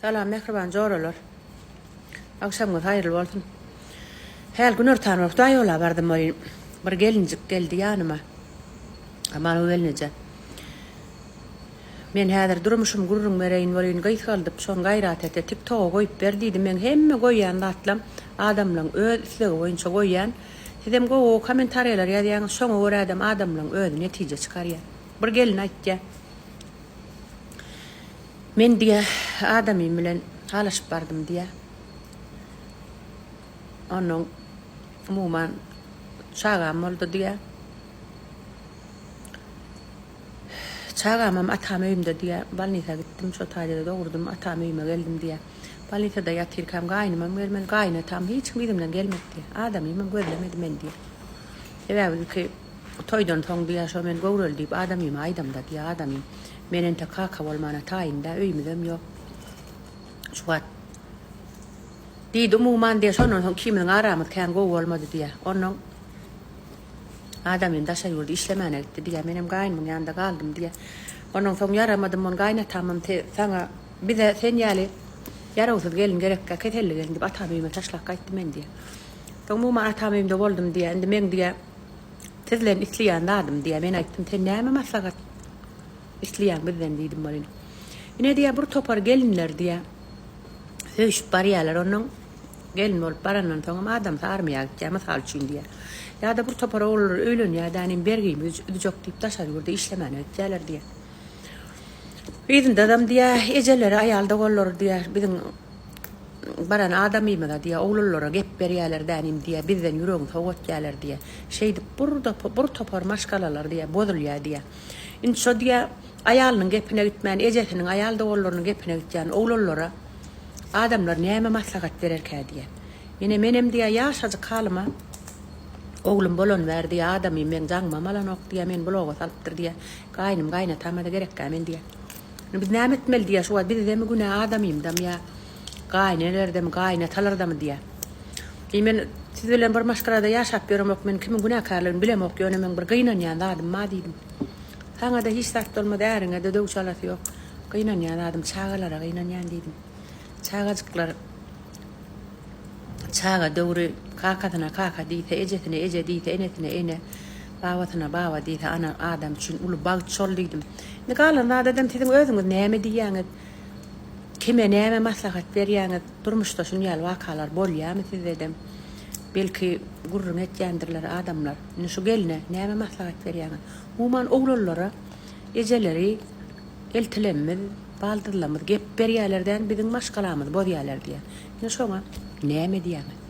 Salam mehriban joralar. Akşamınız hayırlı olsun. Her gün örtan orta yola vardım oraya. Bir gelincik geldi yanıma. Aman o gelince. Men häzir durmuşum gurrun mereyin bolýan gaýt galdyp şoň gaýrat ete TikTok'a goýup berdiydim. Men hemme goýýan atlam adamlaň öz islegi boýunça goýýan. Dedem go kommentarylar ýazýan şoňa görä adamlaň öz netije çykarýar. Bir gelin aýtdy. Men diýe adamym bilen halaşyp bardım diýe. Onuň umuman çagam boldy diýe. Çağamam atam öýümde diye balnita gittim şo taýda dogurdum atam öýüme geldim diye. Balnitada ýatyrkam gaýnymam men gaýnatam hiç kimden gelmedi. Adamym gözlemedim men diye. Ewe ki toýdan soň diye şo men gowrul diýip adamym aýdamda diye adamym menen ta kaka bolmana taýynda öýümdem ýok. Şu wat diýdi umuman diye şonuň soň kimin aramat kän gow bolmady diye. Onuň adamym daşa ýurdu işlemene gitdi diye menem gaýnymyň ýanynda galdım diye. Onuň soň yaramadym on gaýnatamam saňa bir de sen ýaly yarawsuz gelin gerekkä ketelli gelin diýip atam öýüme taşlap gaýtdy men diye. Soň umuman atam öýümde boldum diye endi men diye sizlen isleýän dadym diye men aýtdym sen näme maslahat isleýän bizden diýdim bolyn. Ine diye bir topar gelinler diye höýüp barýarlar onuň gelin bolup barandan soň adam armyýa gitýär mysal üçin diye. Ya da bir topar olur öýlen ya da anym bergim üjok diýip taşar ýurdu işlemeni etýärler diye. Bizim adam diye ejeleri aýalda gollar diye bizim baran adamymy da diye oğullara gep berýärler danym diye bizden ýüregiň sowgatýarlar diye. Şeýdi burada bir topar maşgalalar diye bozulýar diye. Indi şo diye aýalynyň gepine gitmän ejesiniň aýalda gollarynyň gepine gitýän oğullara adamlar näme maslahat bererkä diye. Menem diye ýaşadyk halyma oğlum bolon verdi adamym men jaňmam alanok diye men bloga salypdyr diye gaýnym gaýnatamada gerekkä men diye. Biz näme etmeli diye şu bir de güne adamym dam ya gaýnelerdem gaýnatalardam diye. Men siz bilen bir maşgarada ýaşap beremok men kimin günakarlygyny bilemok ýöne men bir gaýnanýan adam ma diýdim. Saňa da hiç sert bolmady äriňe de döwşalasy ýok. Gaýnanýan adam çagalara gaýnanýan diýdim. Çagajyklar çaga döwri kakatyna kaka diýse ejetine eje diýse enetine ene bawatyna bawa diýse ana adam üçin uly bag çol diýdim. Ne galan adamdan tiziň özüňiz näme diýýäňiz? Kime näme maslahat berýäňiz? Durmuşda şunýal wakalar bolýarmy siz edem? Belki gurrun etýändirler adamlar. Ne şu geline näme maslahat berýäňiz? Umuman oğullara ejeleri eltilenmez, baldyrlamaz gep berýärlerden biziň maşgalamyz bolýarlar diýe. Ne şoňa näme diýäňiz?